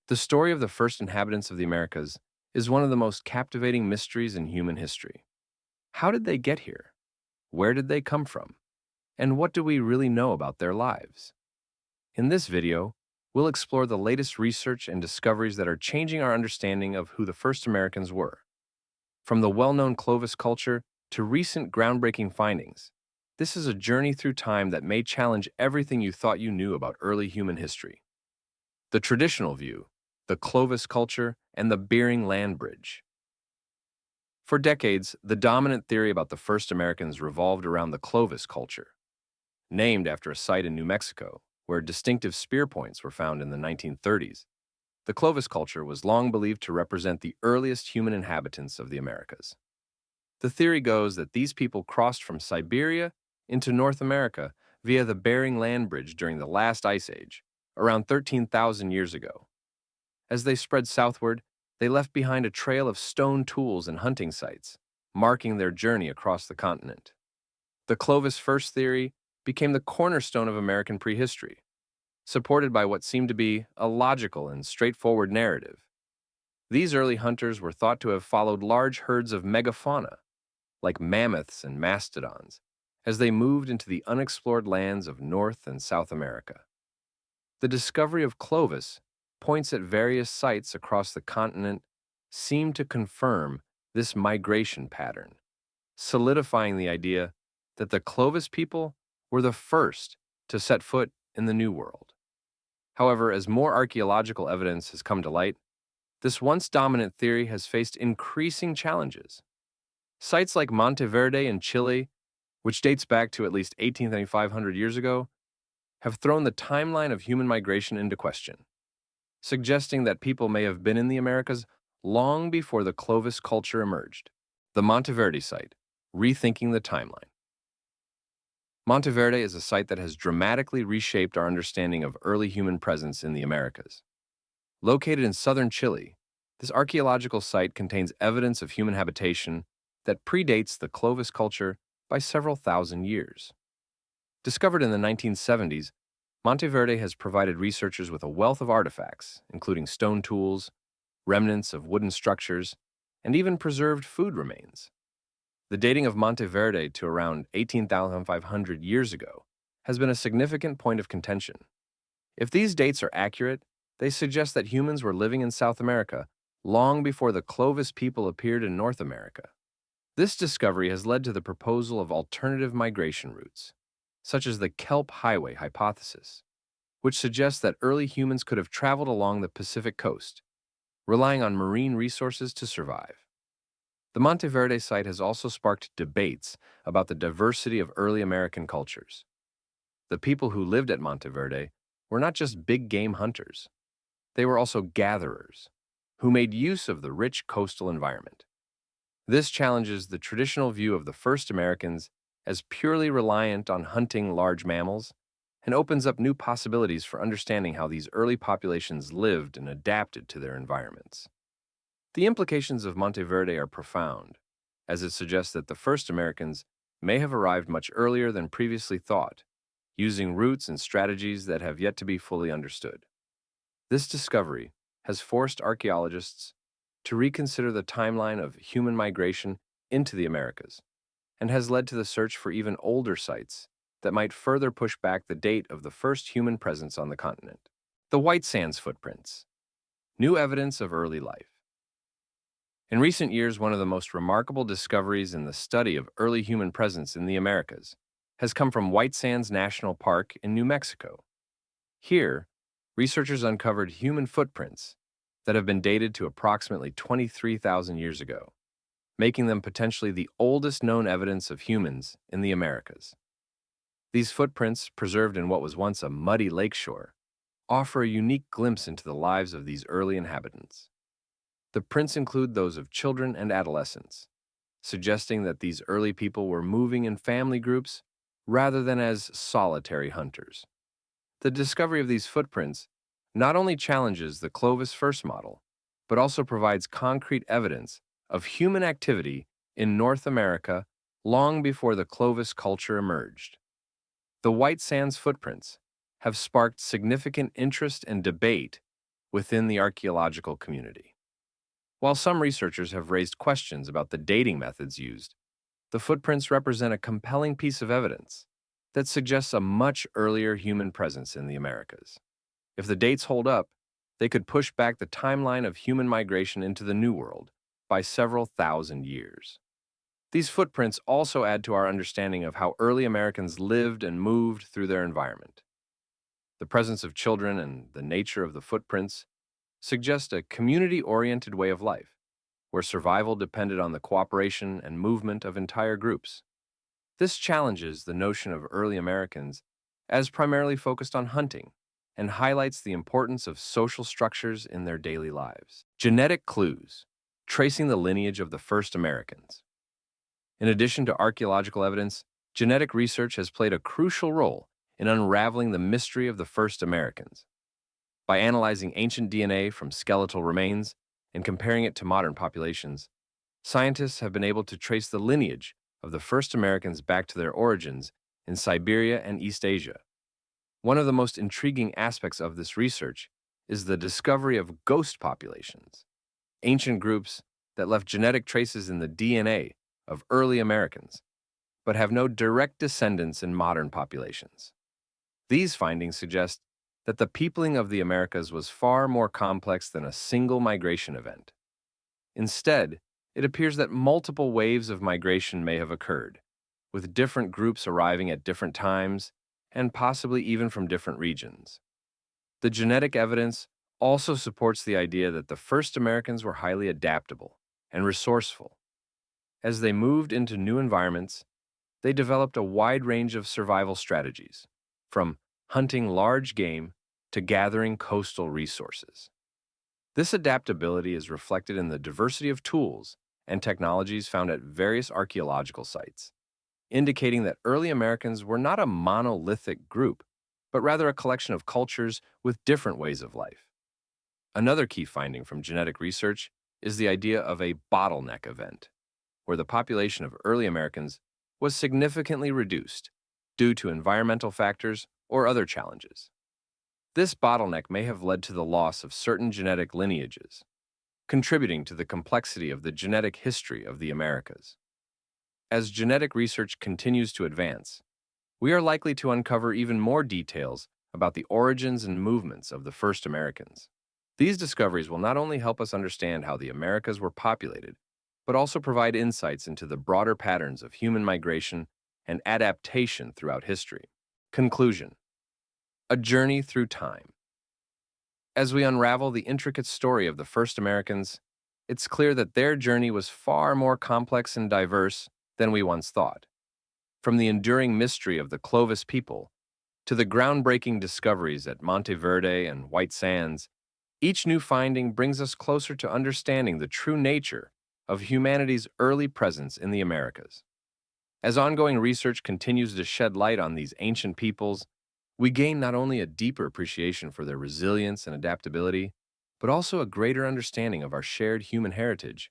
The story of the first inhabitants of the Americas is one of the most captivating mysteries in human history. How did they get here? Where did they come from? And what do we really know about their lives? In this video, we'll explore the latest research and discoveries that are changing our understanding of who the first Americans were. From the well-known Clovis culture to recent groundbreaking findings, this is a journey through time that may challenge everything you thought you knew about early human history. The traditional view, the Clovis culture, and the Bering land bridge. For decades, the dominant theory about the first Americans revolved around the Clovis culture, named after a site in New Mexico where distinctive spear points were found in the 1930s. The Clovis culture was long believed to represent the earliest human inhabitants of the Americas. The theory goes that these people crossed from Siberia into North America via the Bering land bridge during the last ice age, around 13,000 years ago. As they spread southward, they left behind a trail of stone tools and hunting sites, marking their journey across the continent. The Clovis first theory became the cornerstone of American prehistory, supported by what seemed to be a logical and straightforward narrative. These early hunters were thought to have followed large herds of megafauna, like mammoths and mastodons, as they moved into the unexplored lands of North and South America. The discovery of Clovis points at various sites across the continent seem to confirm this migration pattern, solidifying the idea that the Clovis people were the first to set foot in the New World. However, as more archaeological evidence has come to light, this once dominant theory has faced increasing challenges. Sites like Monte Verde in Chile, which dates back to at least 18,500 years ago, have thrown the timeline of human migration into question, suggesting that people may have been in the Americas long before the Clovis culture emerged. The Monte Verde site, Rethinking the Timeline. Monte Verde is a site that has dramatically reshaped our understanding of early human presence in the Americas. Located in southern Chile, this archaeological site contains evidence of human habitation that predates the Clovis culture by several thousand years. Discovered in the 1970s, Monte Verde has provided researchers with a wealth of artifacts, including stone tools, remnants of wooden structures, and even preserved food remains. The dating of Monte Verde to around 18,500 years ago has been a significant point of contention. If these dates are accurate, they suggest that humans were living in South America long before the Clovis people appeared in North America. This discovery has led to the proposal of alternative migration routes, such as the Kelp Highway hypothesis, which suggests that early humans could have traveled along the Pacific coast, relying on marine resources to survive. The Monte Verde site has also sparked debates about the diversity of early American cultures. The people who lived at Monte Verde were not just big game hunters. They were also gatherers, who made use of the rich coastal environment. This challenges the traditional view of the first Americans as purely reliant on hunting large mammals and opens up new possibilities for understanding how these early populations lived and adapted to their environments. The implications of Monte Verde are profound, as it suggests that the first Americans may have arrived much earlier than previously thought, using routes and strategies that have yet to be fully understood. This discovery has forced archaeologists to reconsider the timeline of human migration into the Americas, and has led to the search for even older sites that might further push back the date of the first human presence on the continent. The White Sands footprints. New evidence of early life. In recent years, one of the most remarkable discoveries in the study of early human presence in the Americas has come from White Sands National Park in New Mexico. Here, researchers uncovered human footprints that have been dated to approximately 23,000 years ago, making them potentially the oldest known evidence of humans in the Americas. These footprints, preserved in what was once a muddy lakeshore, offer a unique glimpse into the lives of these early inhabitants. The prints include those of children and adolescents, suggesting that these early people were moving in family groups rather than as solitary hunters. The discovery of these footprints not only challenges the Clovis first model, but also provides concrete evidence of human activity in North America long before the Clovis culture emerged. The White Sands footprints have sparked significant interest and debate within the archaeological community. While some researchers have raised questions about the dating methods used, the footprints represent a compelling piece of evidence that suggests a much earlier human presence in the Americas. If the dates hold up, they could push back the timeline of human migration into the New World by several thousand years. These footprints also add to our understanding of how early Americans lived and moved through their environment. The presence of children and the nature of the footprints suggest a community-oriented way of life, where survival depended on the cooperation and movement of entire groups. This challenges the notion of early Americans as primarily focused on hunting and highlights the importance of social structures in their daily lives. Genetic clues, tracing the lineage of the first Americans. In addition to archaeological evidence, genetic research has played a crucial role in unraveling the mystery of the first Americans. By analyzing ancient DNA from skeletal remains and comparing it to modern populations, scientists have been able to trace the lineage of the first Americans back to their origins in Siberia and East Asia. One of the most intriguing aspects of this research is the discovery of ghost populations, ancient groups that left genetic traces in the DNA of early Americans, but have no direct descendants in modern populations. These findings suggest that the peopling of the Americas was far more complex than a single migration event. Instead, it appears that multiple waves of migration may have occurred, with different groups arriving at different times and possibly even from different regions. The genetic evidence also supports the idea that the first Americans were highly adaptable and resourceful. As they moved into new environments, they developed a wide range of survival strategies, from hunting large game to gathering coastal resources. This adaptability is reflected in the diversity of tools and technologies found at various archaeological sites, indicating that early Americans were not a monolithic group, but rather a collection of cultures with different ways of life. Another key finding from genetic research is the idea of a bottleneck event, where the population of early Americans was significantly reduced due to environmental factors or other challenges. This bottleneck may have led to the loss of certain genetic lineages, contributing to the complexity of the genetic history of the Americas. As genetic research continues to advance, we are likely to uncover even more details about the origins and movements of the first Americans. These discoveries will not only help us understand how the Americas were populated, but also provide insights into the broader patterns of human migration and adaptation throughout history. Conclusion: a journey through time. As we unravel the intricate story of the first Americans, it's clear that their journey was far more complex and diverse than we once thought. From the enduring mystery of the Clovis people to the groundbreaking discoveries at Monte Verde and White Sands, each new finding brings us closer to understanding the true nature of humanity's early presence in the Americas. As ongoing research continues to shed light on these ancient peoples, we gain not only a deeper appreciation for their resilience and adaptability, but also a greater understanding of our shared human heritage